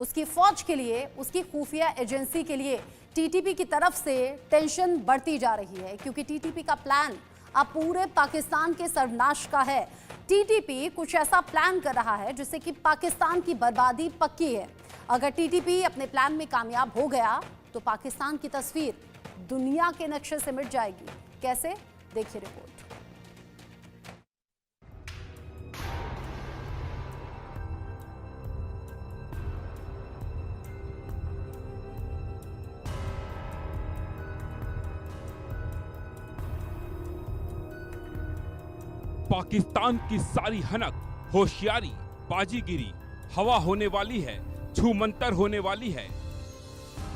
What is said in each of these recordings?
उसकी फौज के लिए, उसकी खुफिया एजेंसी के लिए टीटीपी की तरफ से टेंशन बढ़ती जा रही है, क्योंकि टीटीपी का प्लान अब पूरे पाकिस्तान के सर्वनाश का है। टीटीपी कुछ ऐसा प्लान कर रहा है जिससे कि पाकिस्तान की बर्बादी पक्की है। अगर टीटीपी अपने प्लान में कामयाब हो गया तो पाकिस्तान की तस्वीर दुनिया के नक्शे से मिट जाएगी। कैसे, देखिए रिपोर्ट। पाकिस्तान की सारी हनक, होशियारी, बाजीगिरी हवा होने वाली है, छूमंतर होने वाली है।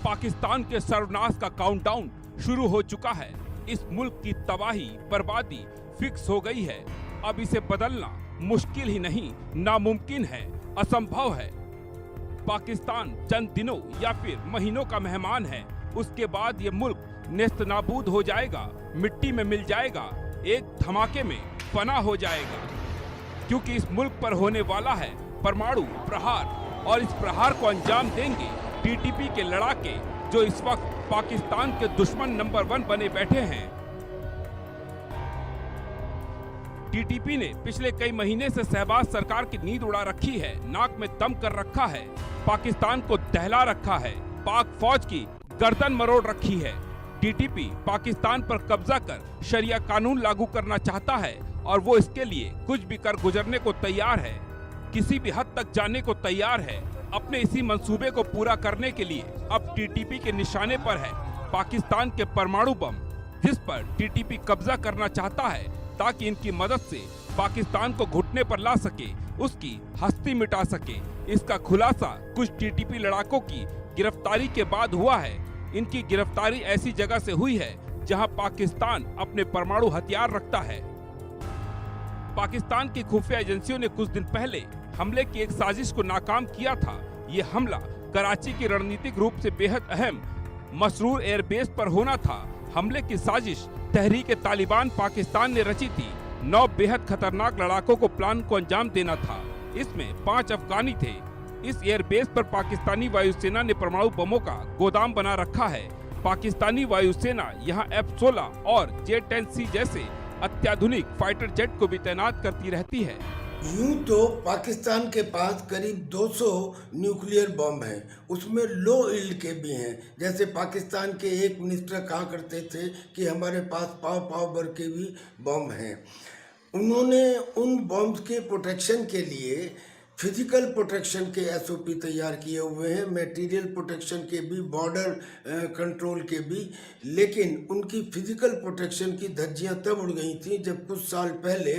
पाकिस्तान के सर्वनाश का काउंटडाउन शुरू हो चुका है। इस मुल्क की तबाही, बर्बादी फिक्स हो गई है। अब इसे बदलना मुश्किल ही नहीं, नामुमकिन है, असंभव है। पाकिस्तान चंद दिनों या फिर महीनों का मेहमान है। उसके बाद ये मुल्क नेस्त नाबूद हो जाएगा, मिट्टी में मिल जाएगा, एक धमाके में फना हो जाएगा। क्योंकि इस मुल्क पर होने वाला है परमाणु प्रहार, और इस प्रहार को अंजाम देंगे टीटीपी के लड़ाके, जो इस वक्त पाकिस्तान के दुश्मन नंबर 1 बने बैठे हैं। टीटीपी ने पिछले कई महीने से शहबाज सरकार की नींद उड़ा रखी है, नाक में दम कर रखा है, पाकिस्तान को दहला रखा है, पाक फौज की गर्दन मरोड़ रखी है। टीटीपी पाकिस्तान पर कब्जा कर शरिया कानून लागू करना चाहता है, और वो इसके लिए कुछ भी कर गुजरने को तैयार है, किसी भी हद तक जाने को तैयार है। अपने इसी मंसूबे को पूरा करने के लिए अब टीटीपी के निशाने पर है पाकिस्तान के परमाणु बम, जिस पर टीटीपी कब्जा करना चाहता है, ताकि इनकी मदद से पाकिस्तान को घुटने पर ला सके, उसकी हस्ती मिटा सके। इसका खुलासा कुछ टीटीपी लड़ाकों की गिरफ्तारी के बाद हुआ है। इनकी गिरफ्तारी ऐसी जगह से हुई है जहां पाकिस्तान अपने परमाणु हथियार रखता है। पाकिस्तान की खुफिया एजेंसियों ने कुछ दिन पहले हमले की एक साजिश को नाकाम किया था। ये हमला कराची की रणनीतिक रूप से बेहद अहम मसरूर एयरबेस पर होना था। हमले की साजिश तहरीक तालिबान पाकिस्तान ने रची थी। 9 बेहद खतरनाक लड़ाकों को प्लान को अंजाम देना था। इसमें 5 अफगानी थे। इस एयरबेस पर पाकिस्तानी वायुसेना ने परमाणु बमों का गोदाम बना रखा है। पाकिस्तानी वायुसेना यहाँ F-16 और J-10C जैसे अत्याधुनिक फाइटर जेट को भी तैनात करती रहती है। यूं तो पाकिस्तान के पास करीब 200 न्यूक्लियर बम हैं, उसमें लो इल्ड के भी हैं। जैसे पाकिस्तान के एक मिनिस्टर कहा करते थे कि हमारे पास पाव भर के भी बम हैं। उन्होंने उन बम्स के प्रोटेक्शन के लिए फिजिकल प्रोटेक्शन के एसओपी तैयार किए हुए हैं, मटेरियल प्रोटेक्शन के भी, बॉर्डर कंट्रोल के भी। लेकिन उनकी फिजिकल प्रोटेक्शन की धज्जियां तब उड़ गई थी जब कुछ साल पहले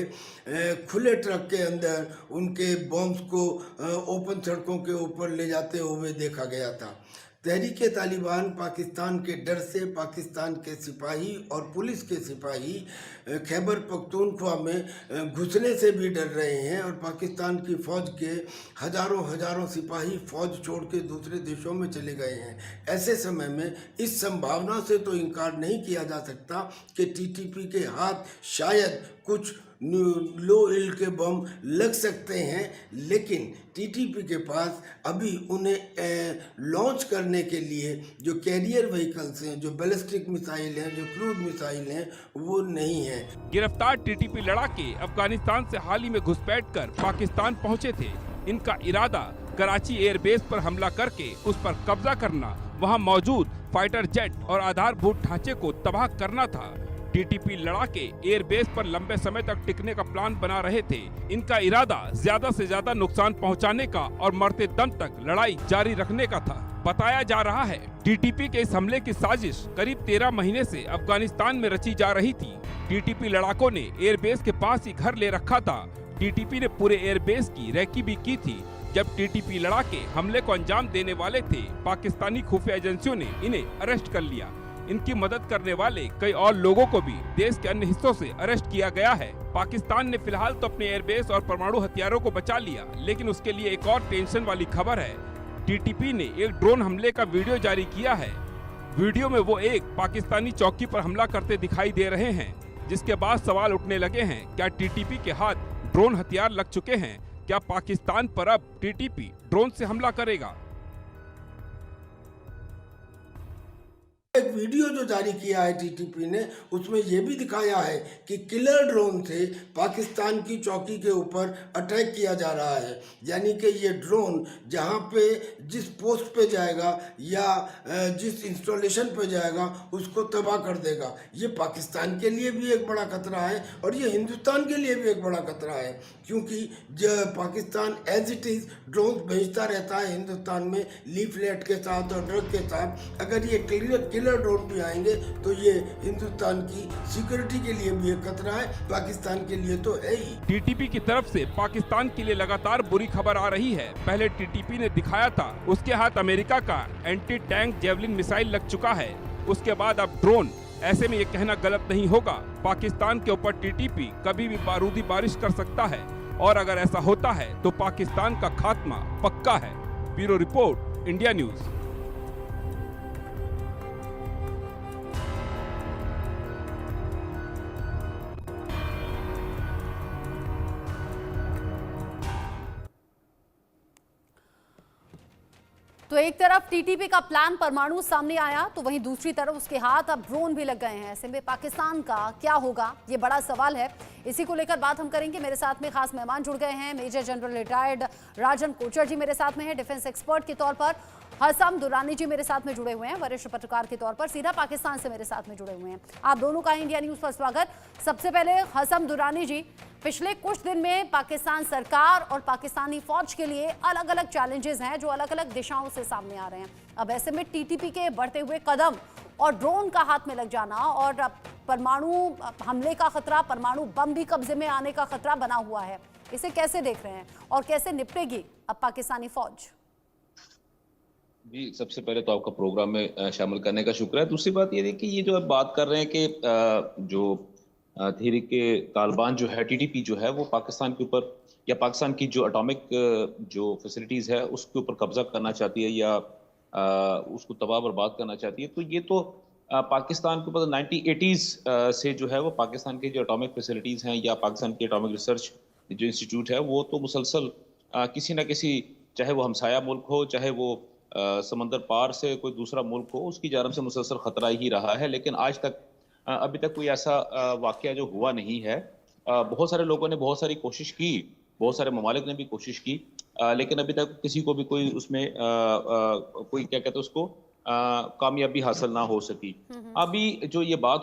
खुले ट्रक के अंदर उनके बॉम्ब्स को ओपन सड़कों के ऊपर ले जाते हुए देखा गया था। तहरीक तालिबान पाकिस्तान के डर से पाकिस्तान के सिपाही और पुलिस के सिपाही खैबर पख्तूनख्वा में घुसने से भी डर रहे हैं, और पाकिस्तान की फ़ौज के हजारों सिपाही फ़ौज छोड़ के दूसरे देशों में चले गए हैं। ऐसे समय में इस संभावना से तो इनकार नहीं किया जा सकता कि टीटीपी के हाथ शायद कुछ लो इल्ड के बम लग सकते हैं, लेकिन टीटीपी के पास अभी उन्हें लॉन्च करने के लिए जो कैरियर व्हीकल्स हैं, जो बैलिस्टिक मिसाइल हैं, जो क्रूज मिसाइल हैं, वो नहीं है। गिरफ्तार टीटीपी लड़ाके अफगानिस्तान से हाल ही में घुसपैठ कर पाकिस्तान पहुंचे थे। इनका इरादा कराची एयरबेस पर हमला करके उस पर कब्जा करना, वहां मौजूद फाइटर जेट और आधारभूत ढांचे को तबाह करना था। टीटीपी लड़ाके एयरबेस पर लंबे समय तक टिकने का प्लान बना रहे थे। इनका इरादा ज्यादा से ज्यादा नुकसान पहुंचाने का और मरते दम तक लड़ाई जारी रखने का था। बताया जा रहा है टीटीपी के इस हमले की साजिश करीब 13 महीने से अफगानिस्तान में रची जा रही थी। टीटीपी लड़ाकों ने एयरबेस के पास ही घर ले रखा था। टीटीपी ने पूरे एयरबेस की रेकी भी की थी। जब टीटीपी लड़ाके हमले को अंजाम देने वाले थे, पाकिस्तानी खुफिया एजेंसियों ने इन्हें अरेस्ट कर लिया। इनकी मदद करने वाले कई और लोगों को भी देश के अन्य हिस्सों से अरेस्ट किया गया है। पाकिस्तान ने फिलहाल तो अपने एयरबेस और परमाणु हथियारों को बचा लिया, लेकिन उसके लिए एक और टेंशन वाली खबर है। टीटीपी ने एक ड्रोन हमले का वीडियो जारी किया है। वीडियो में वो एक पाकिस्तानी चौकी पर हमला करते दिखाई दे रहे हैं, जिसके बाद सवाल उठने लगे हैं, क्या टीटीपी के हाथ ड्रोन हथियार लग चुके हैं? क्या पाकिस्तान पर अब टीटीपी ड्रोन से हमला करेगा? एक वीडियो जो जारी किया है टीटीपी ने, उसमें ये भी दिखाया है कि किलर ड्रोन से पाकिस्तान की चौकी के ऊपर अटैक किया जा रहा है। यानी कि ये ड्रोन जहाँ पे जिस पोस्ट पे जाएगा या जिस इंस्टॉलेशन पे जाएगा उसको तबाह कर देगा। ये पाकिस्तान के लिए भी एक बड़ा खतरा है और ये हिंदुस्तान के लिए भी एक बड़ा खतरा है, क्योंकि Pakistan as it is drone भेजता रहता है हिंदुस्तान में लीफलेट के साथ और ड्रग के साथ। अगर ये किलर ड्रोन भी आएंगे तो ये हिंदुस्तान की सिक्योरिटी के लिए भी एक खतरा है, पाकिस्तान के लिए तो है ही। टीटीपी की तरफ से पाकिस्तान के लिए लगातार बुरी खबर आ रही है। पहले टीटीपी ने दिखाया था उसके हाथ अमेरिका का एंटी टैंक जेवलिन मिसाइल लग चुका है, उसके बाद अब ड्रोन। ऐसे में ये कहना गलत नहीं होगा, पाकिस्तान के ऊपर टीटीपी कभी भी बारूदी बारिश कर सकता है और अगर ऐसा होता है तो पाकिस्तान का खात्मा पक्का है। Bureau report, India news. तो एक तरफ टीटीपी का प्लान परमाणु सामने आया तो वहीं दूसरी तरफ उसके हाथ अब ड्रोन भी लग गए हैं। ऐसे में पाकिस्तान का क्या होगा, ये बड़ा सवाल है। इसी को लेकर बात हम करेंगे। मेरे साथ में खास मेहमान जुड़ गए हैं। मेजर जनरल रिटायर्ड राजन कोचर जी मेरे साथ में हैं, डिफेंस एक्सपर्ट के तौर पर। हसम दुरानी जी मेरे साथ में जुड़े हुए हैं, वरिष्ठ पत्रकार के तौर पर, सीधा पाकिस्तान से मेरे साथ में जुड़े हुए हैं। आप दोनों का इंडिया न्यूज पर स्वागत। सबसे पहले हसम दुरानी जी, पिछले कुछ दिन में पाकिस्तान सरकार और पाकिस्तानी फौज के लिए अलग अलग चैलेंजेस हैं जो अलग अलग दिशाओं से सामने आ रहे हैं। अब ऐसे में टीटीपी के बढ़ते हुए कदम और ड्रोन का हाथ में लग जाना और परमाणु हमले का खतरा, परमाणु बम भी कब्जे में आने का खतरा बना हुआ है, इसे कैसे देख रहे हैं और कैसे निपटेगी अब पाकिस्तानी फौज? जी, सबसे पहले तो आपका प्रोग्राम में शामिल करने का शुक्र है। दूसरी बात ये है कि ये जो आप बात कर रहे हैं कि जो तहरीक के तालिबान जो है, टीटीपी जो है, वो पाकिस्तान के ऊपर या पाकिस्तान की जो एटॉमिक जो फैसिलिटीज़ है उसके ऊपर कब्जा करना चाहती है या उसको तबाह बर्बाद करना चाहती है, तो ये तो पाकिस्तान के ऊपर 1980s से जो है वो पाकिस्तान की जो एटॉमिक फैसिलिटीज़ हैं या पाकिस्तान की एटॉमिक रिसर्च जो इंस्टीट्यूट है वो तो मुसलसल किसी न किसी, चाहे वो हमसाया मुल्क हो, चाहे वो समंदर पार से कोई दूसरा मुल्क हो, उसकी जानब से मुसलसल खतरा ही रहा है। लेकिन आज तक अभी तक कोई ऐसा वाक़या जो हुआ नहीं है। बहुत सारे लोगों ने बहुत सारी कोशिश की, बहुत सारे ममालिक ने भी कोशिश की, लेकिन अभी तक किसी को भी कोई उसमें कोई क्या कहते हैं उसको कामयाबी हासिल ना हो सकी। अभी जो ये बात